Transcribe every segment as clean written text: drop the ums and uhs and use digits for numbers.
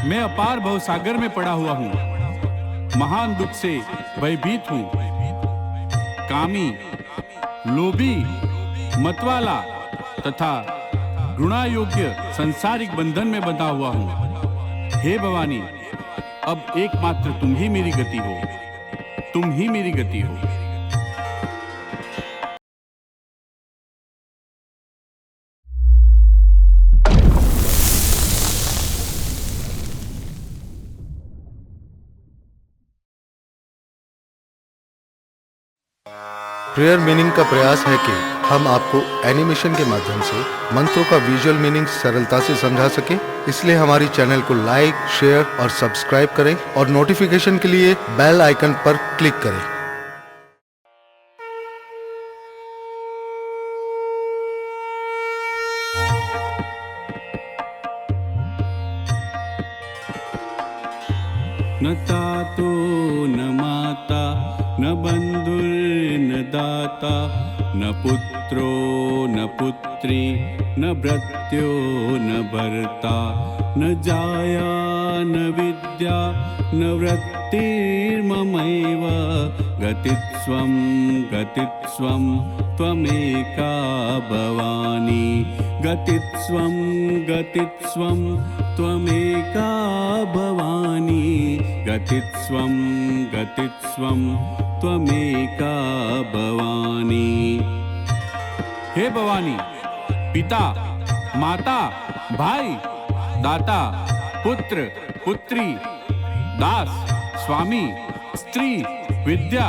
मैं अपार भवसागर में पड़ा हुआ हूँ, महान दुख से भयभीत हूँ। कामी, लोभी, मतवाला तथा गुणायोग्य संसारिक बंधन में बंधा हुआ हूँ। हे भवानी, अब एकमात्र तुम ही मेरी गति हो, तुम ही मेरी गति हो। प्रेयर मीनिंग का प्रयास है कि हम आपको एनिमेशन के माध्यम से मंत्रों का विजुअल मीनिंग सरलता से समझा सके। इसलिए हमारी चैनल को लाइक, शेयर और सब्सक्राइब करें और नोटिफिकेशन के लिए बेल आइकन पर क्लिक करें। न तातो न माता न बंधुर्न दाता न पुत्रो न पुत्री न भृत्यो न भर्ता न जाया न विद्या न वृत्तिर्ममैव गतिस्वं गतिस्वं त्वमेका भवानी गतिस्वं गतिस्वं त्वमेका भवानी गतिस्वं गतिस्वं त्वमेका भवानी। हे भवानी, पिता, माता, भाई, दाता, पुत्र, पुत्री, दास, स्वामी, स्त्री, विद्या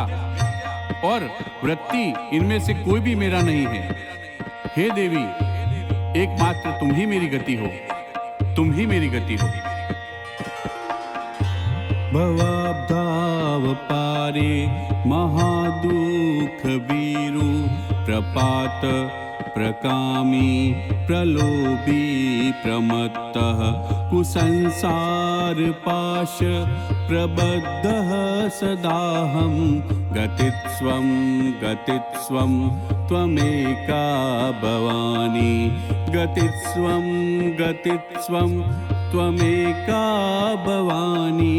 और वृत्ति, इनमें से कोई भी मेरा नहीं है। हे देवी, एकमात्र तुम ही मेरी गति हो, तुम ही मेरी गति हो। भवाब्धाव पारे महादुख वीरु प्रपात प्रकामी प्रलोभी प्रमत्तः कुसंसार पाश प्रबद्धः सदाहं गतिस्वं गतिस्वं त्वमेका भवानी गतिस्वं गतिस्वं त्वमेका भवानी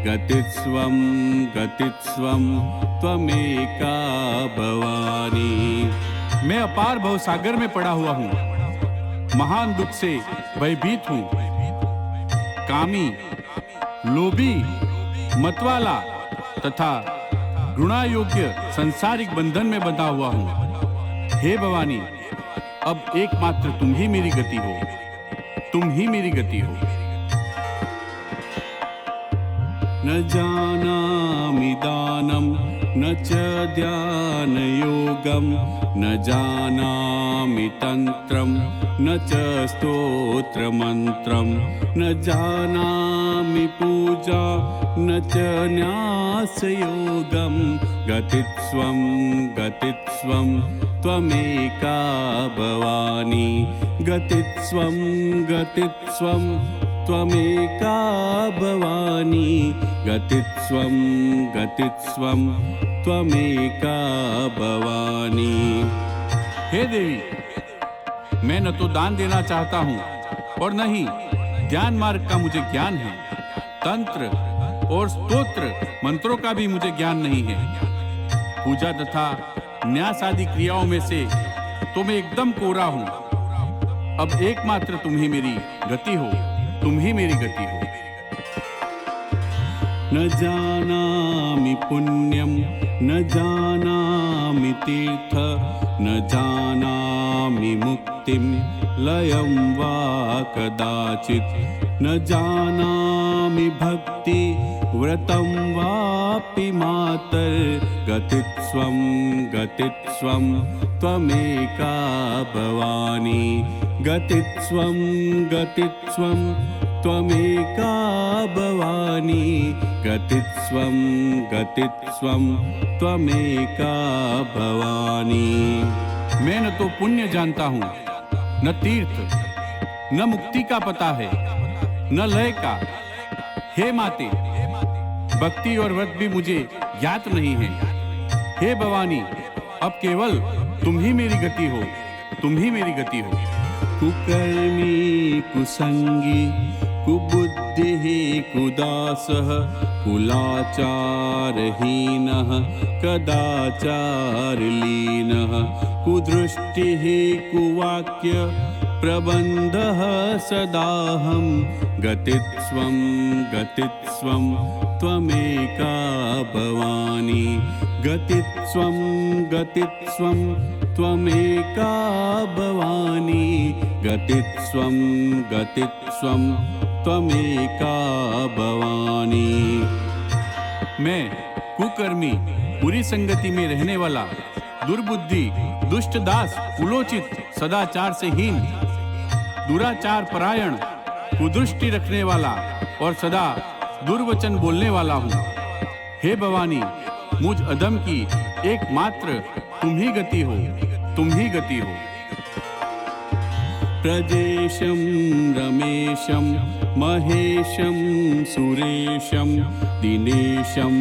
गतिस्वं गतिस्वं त्वमेका भवानी। मैं अपार भवसागर में पड़ा हुआ हूँ, महान दुख से भयभीत हूँ। कामी, लोभी, मतवाला तथा गुणायोग्य संसारिक बंधन में बंधा हुआ हूँ। हे भवानी, अब एकमात्र तुम ही मेरी गति हो, तुम ही मेरी गति हो। न जानामि दानं न च ध्यान योगं न जानामि तंत्रं न च स्तोत्र मंत्रं न जानामि पूजा न च न्यास योगं गतिस्वं गतिस्वं त्वमेका भवानी गतिस्वं गतिस्वं त्वमेका भवानी गतिस्वं गतिस्वं त्वमेका भवानी। हे देवी, मैं न तो दान देना चाहता हूँ और न ही ज्ञान मार्ग का मुझे ज्ञान है। तंत्र और स्तोत्र मंत्रों का भी मुझे ज्ञान नहीं है। पूजा तथा न्यास आदि क्रियाओं में से तो मैं एकदम कोरा हूँ। अब एकमात्र तुम ही मेरी गति हो, तुम ही मेरी गति हो। न जानामि पुण्यं न जानामि तीर्थ न जानामि मुक्तिं लयं वा कदाचित् न जानामि भक्ति व्रतं वापि मातर् गतिस्वं गतिस्वं त्वमेका भवानी गतिस्वं गतिस्वं त्वमेका भवानी गतिस्वं गतिस्वं त्वमेका भवानी। मैं न तो पुण्य जानता हूँ, न तीर्थ, न मुक्ति का पता है, न लय का। हे माते, भक्ति और व्रत भी मुझे ज्ञात नहीं है। हे भवानी, अब केवल तुम ही मेरी गति हो, तुम ही मेरी गति हो। कुकर्मी कुसंगी कुबुद्धि कुदासः कुलाचारहीनः कदाचारलीनः कुदृष्टिः कुवाक्य प्रबन्धः सदाहं गतित्वं गतित्वं त्वमेका भवानी गतित्वं गतित्वं त्वमेका भवानी गतित्वं गतित्वं त्वमेका भवानी। मैं कुकर्मी, बुरी संगति में रहने वाला, दुर्बुद्धि, दुष्ट दास, कुलोचित, सदाचार से हीन, दुराचार परायण, कुदृष्टि रखने वाला और सदा दुर्वचन बोलने वाला हूँ। हे भवानी, मुझ अधम की एकमात्र तुम ही गति हो, तुम ही गति हो। प्रजेशं रमेशं महेशं सुरेशं दिनेशं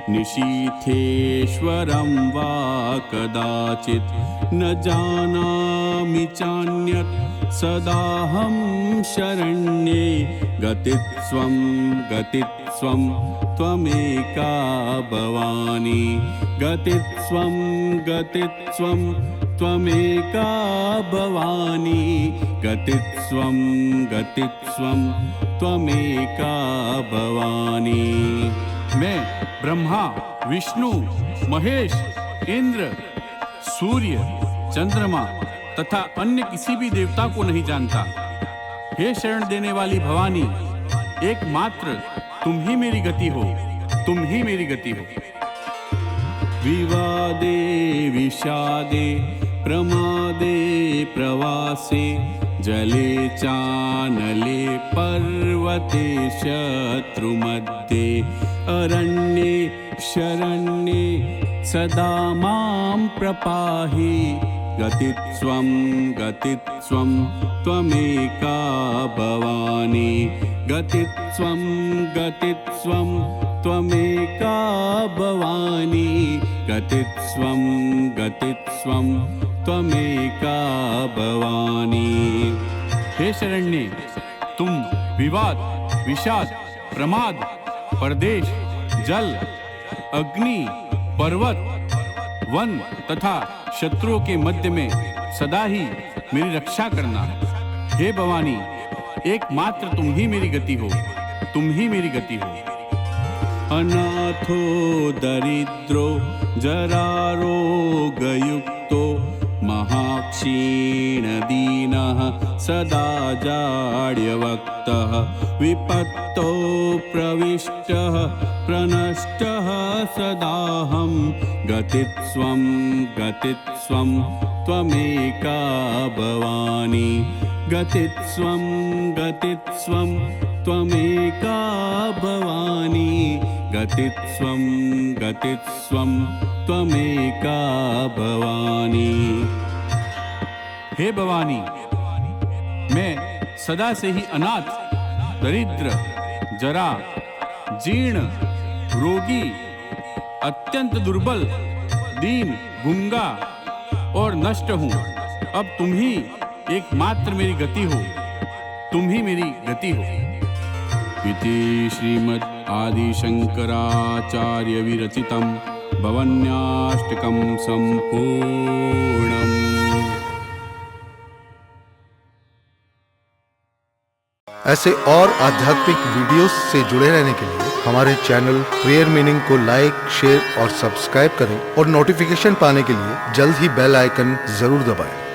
निशीथेश्वरं वा कदाचित् न जानामि चान्यत् सदाहं शरण्ये गतित्वं गतित्वं त्वमेका भवानी गतित्वं गतित्वं त्वमेका भवानी गतित्वं गतित्वं त्वमेका भवानी। मैं ब्रह्मा, विष्णु, महेश, इंद्र, सूर्य, चंद्रमा तथा अन्य किसी भी देवता को नहीं जानता। हे शरण देने वाली भवानी, एकमात्र तुम ही मेरी गति हो, तुम ही मेरी गति हो। विवादे विषादे प्रमादे प्रवासे जले चानले पर्वते शत्रुमध्ये अरण्ये शरण्ये सदा मां प्रपाहि गतित्वं गतित्वं त्वमेका भवानी गतित्वं गतित्वं त्वमेका भवानी गतित्वं गतित्वं त्वमेका भवानी। हे शरण्ये, तुम विवाद, विषाद, प्रमाद, परदेश, जल, अग्नि, पर्वत, वन तथा शत्रुओं के मध्य में सदा ही मेरी रक्षा करना। हे भवानी, एकमात्र तुम ही मेरी गति हो, तुम ही मेरी गति हो। अनाथो दरिद्रो जरारोगयुक्तो महाक्षीणदीनः सदा जाड्यवक्तः विपत्तो प्रविष्टः प्रनष्टः सदाहं गतित्वं गतित्वं त्वमेका भवानी गतित्वं गतित्वं त्वमेका भवानी गतित्वं गतित्वं त्वमेका भवानी। हे भवानी, मैं सदा से ही अनाथ, दरिद्र, जरा, जीर्ण, रोगी, अत्यंत दुर्बल, दीन, गूंगा और नष्ट हूँ। अब तुम ही एकमात्र मेरी गति हो, तुम ही मेरी गति हो। इति श्रीमद् आदि शंकराचार्य विरचितं भवन्याष्टकं संपूर्णम्। ऐसे और आध्यात्मिक वीडियोस से जुड़े रहने के लिए हमारे चैनल प्रेयर मीनिंग को लाइक, शेयर और सब्सक्राइब करें और नोटिफिकेशन पाने के लिए जल्द ही बेल आइकन जरूर दबाएं।